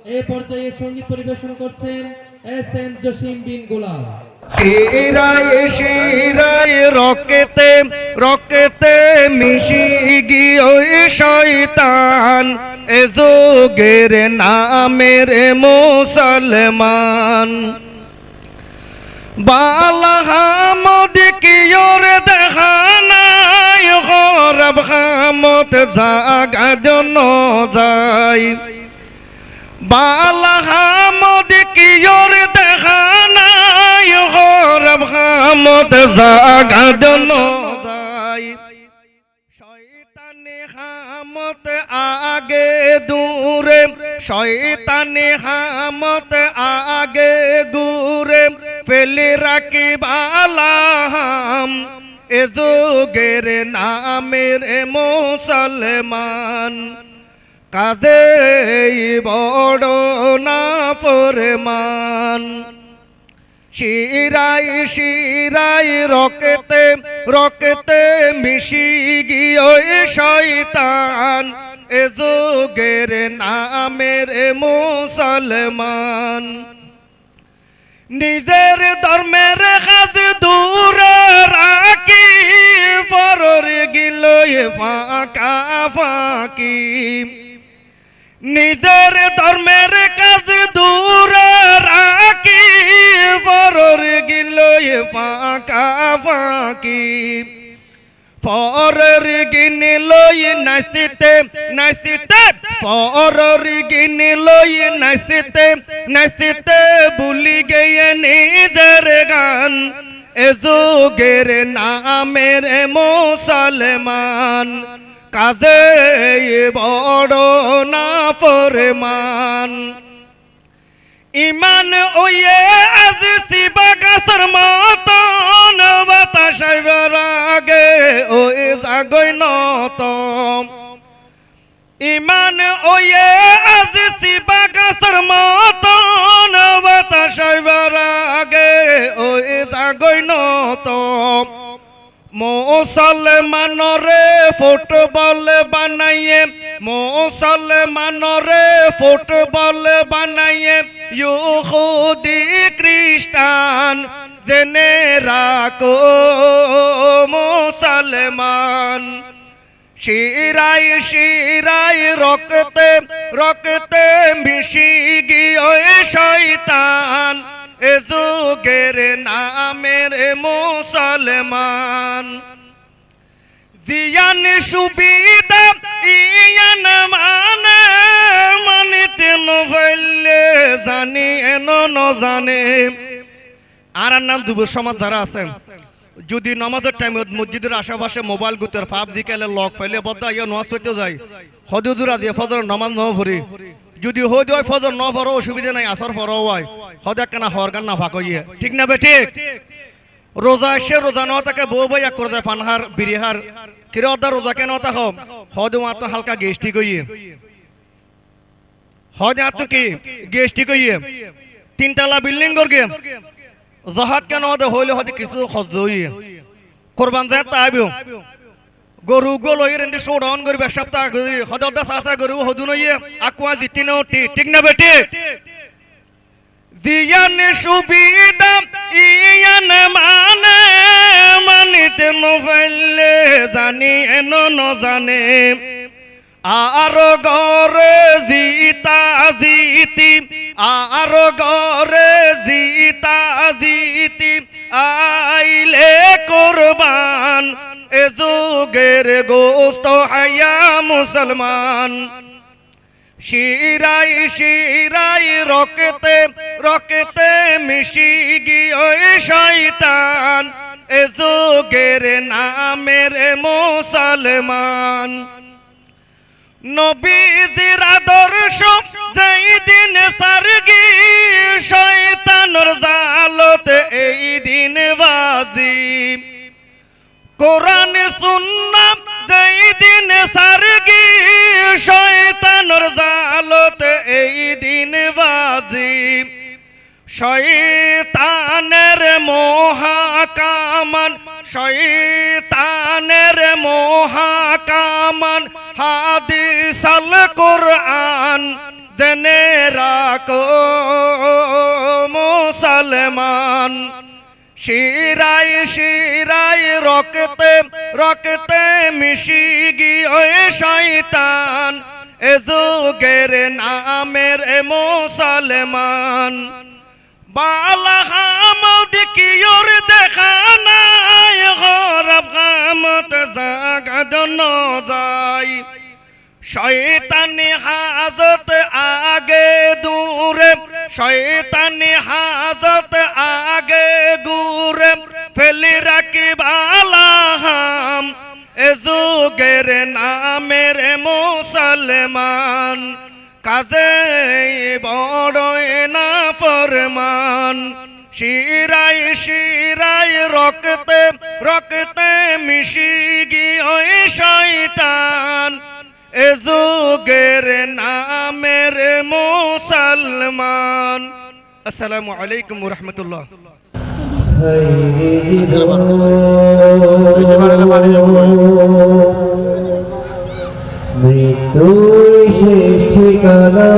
এই পর্যায়ে সঙ্গীত পরিবেশন করছেন এস.এম. জসিম বিন গোলাম। শিরায় শিরায় রকেতে রকেতে মিশি গিয়ে শয়তান এ যুগের নামের মুসলমান বালাহামদ কিয়োর দেখানাই খরাব খামত জাগা জন যাই বালাহামদ কিয়োর দেখানাই খরাব খামত জাগা জন যাই শয়তানে হামত আগে দূরে শয়তানে হামত আগে দূরে ফেলে রাখি বালাহাম এ যুগের নামের মুসলমান কাজে বড় না ফরমান শিরাই শিরাই রকেতে রকেতে মিশি গিয়ে শয়তান এ যুগের নামের মুসলমান নিজের ধর্মের কাজ দূরে রাখি পরর গিল ফাঁকা ফাঁকি নিজের ধর্মের কাজ দূরে রাখি পরর গিল ফাঁকা ফাঁকি ফরর গিনি লই নাচিতে নাচিতে ফরর গিনি লই নাচিতে নাচিতে ভুলি গিয়ে নিজের গান এ যুগের নামের মুসলমান কাজে বড় না ফরমান ইমান ওয়ে আজ শিবা গাছের মতন বাতাসাই রাগে ওই জাগই নত ইমান ওয়ে আজ শিবা গাছের মতন বাতাসাই রাগে ওই জাগই নত মুসলমানরে ফুটবল বানাইয়ে মুসলমানরে ফুটবল বানাইয়ে ইহুদি খ্রিস্টান জেনে রাখো মুসলমান শিরাই শিরাই রক্তে রক্তে মিশি গিয়ে শয়তান এ যুগের নামের মুসলমান দিয়ান সুবিধা ইয়ান মানে মানিতে নভেলে জানি এন ন জানে আর নাম দুব সমাজ যারা আছেন যদি নামাজের টাইমে মসজিদের আশেপাশে মোবাইল গুতের ফাপ দিকেলে লক ফাইলে বদা ইয়া নামাজ পড়তে যায় হদুদুরা দিয়ে ফজর নামাজ ন ভরি যদি হইদ হয় ফজর ন ভরো অসুবিধা নাই আসর ফরো হয় হদ একখানা হরগান না ফাঁক ইয়ে ঠিক না বে ঠিক রোজা এসে রোজা ন তাকে বউ বইয়া করে দেয় পানহার বিরিহার কিরে অদা রোজা কেন তা হোক হদ মাত্র হালকা গেস্টি কইয়ে হদ মাত্র কি গেস্টি কইয়ে তিনতলা বিল্ডিং করগে জাহাজ কেন হদে হইলে হদে কিছু খরচ হইয়ে কোরবান যায় তাইবিও গরু গোল হইয়ে রেন্দি শোডাউন করি এক সপ্তাহ হদে অদা সাসা গরু হদু নইয়ে আকুয়া দিতি ন ঠিক না বেটি দিয়ান সুবিধা ইয়ান মানে মানিতে নফাইলে জানি এন ন জানে আর গরে জিতা জিতি আর গরে জিতা জিতি আইলে কোরবান এ যুগের গোস্ত হায়া মুসলমান শিরাই শিরাই রকেতে রকেতে মিশি গিয়ে শয়তান এ যুগের নামের মুসলমান নবীজির আদর্শ যেই দিন সারগি শয়তানের জালত এই দিন বাজি কোরআন সুন্নাত যেই দিন সারগি শয়তানের জালত এই দিন বাজি শয়তানের মহাকামান শয়তানের মহাকামান হাদিস আল কোরআন জেনে রাখো মুসলমান শিরায় শিরায় রক্তে রক্তে মিশি গিয়ে শয়তান এ যুগের নামের মুসলমান বালা হামদ কিয়োর দেখা নাই গরব হামদ জাগা জন্য যাই শয়তানি হাজত আগে দূরে শয়তানি হাজত আগে দূরে ফেলি রাখি বালাহাম এ যুগের নামের মুসলমান কাজে বড়ই না ফরমান শিরায় শিরায় রক্তে রক্তে মিশি গিয়ে শয়তান এ যুগের নামের মুসলমান। আসসালামু আলাইকুম ওয়া রাহমাতুল্লাহ। হায়রে জীবন মৃত্যুই শেষ ঠিকানা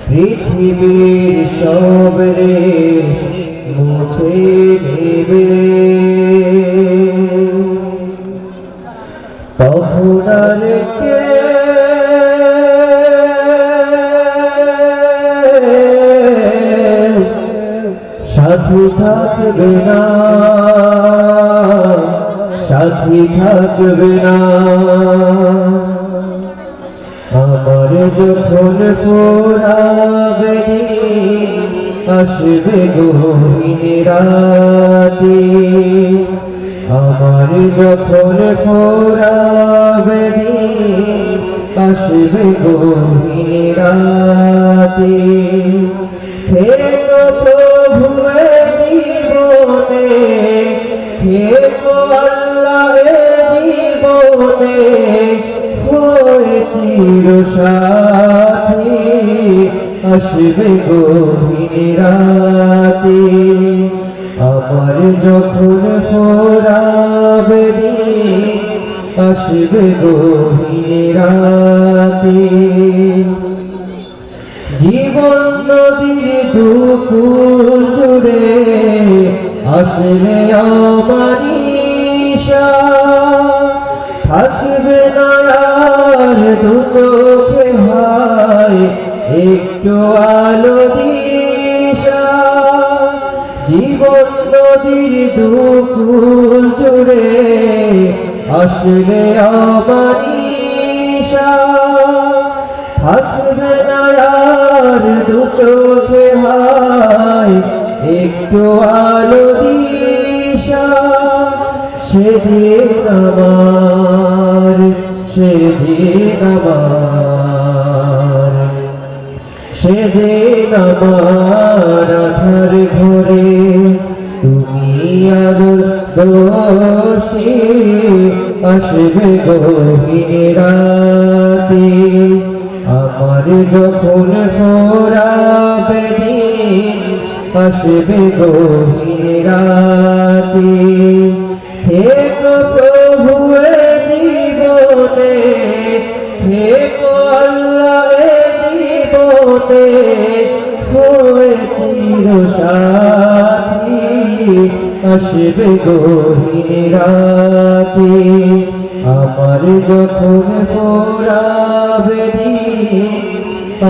পৃথিবীর সব রেশ মুছে নেবে তখন আর কে সাথী থাকবে না সাথী থাকবে না আমার যখন ফোরাবে দিন আসবে গহীন রাতে আমার যখন ফোরাবে দিন আসবে গহীন রাতে থেকো প্রভু জীবনে থেকো আল্লাহ জীবনে হয়ে চির সাথী আসবে গহীন রাতে আমার যখন ফোরাবে দিন আসবে গহীন রাতে জীবন নদীর দুকুল জুড়ে আসলে আমানিশা থাকবে না আর দু চোখে হায় একটু আলো দিশা জীবন নদীর দুকুল জুড়ে আসলে আমানিশা থাকবে না আর দু চোখে হায় একটু আলো দিশা সেদিন আমার সেদিন আমার সেদিন আমার আধার ঘরে তুমি আলোর দোষী আসবে গহীন রাতে আমার যখন ফোরাবে দিন আসবে গহীন রাতে থেকো প্রভু জীবনে থেকো আল্লাহ জীবনে হয়ে চির সাথী আসবে গহীন রাতে আমার যখন ফোরাবে দিন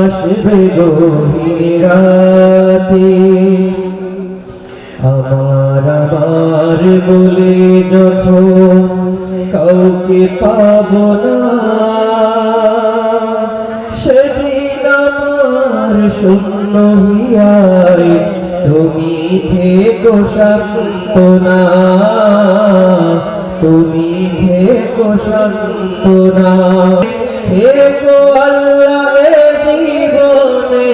আসবে গহীন রাতে আমার আমার বলে যখন কাউকে পাবো না সেদিন আমার শূন্য হিয়ায় তুমি থেকো সান্ত্বনা তুমি থেকো সান্ত্বনা থেকো আল্লাহ জীবনে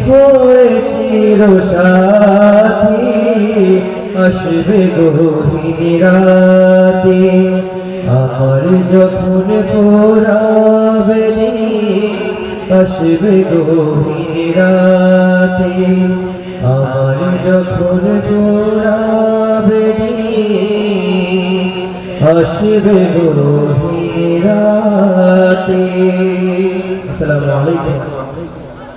হয়ে চির সাথী আসবে গহীন রাতে আমার যখন ফোরাবে দিন আসবে গহীন রাতে আমার যখন ফোরাবে দিন আসবে গহীন রাতে। আসসালামু আলাইকুম।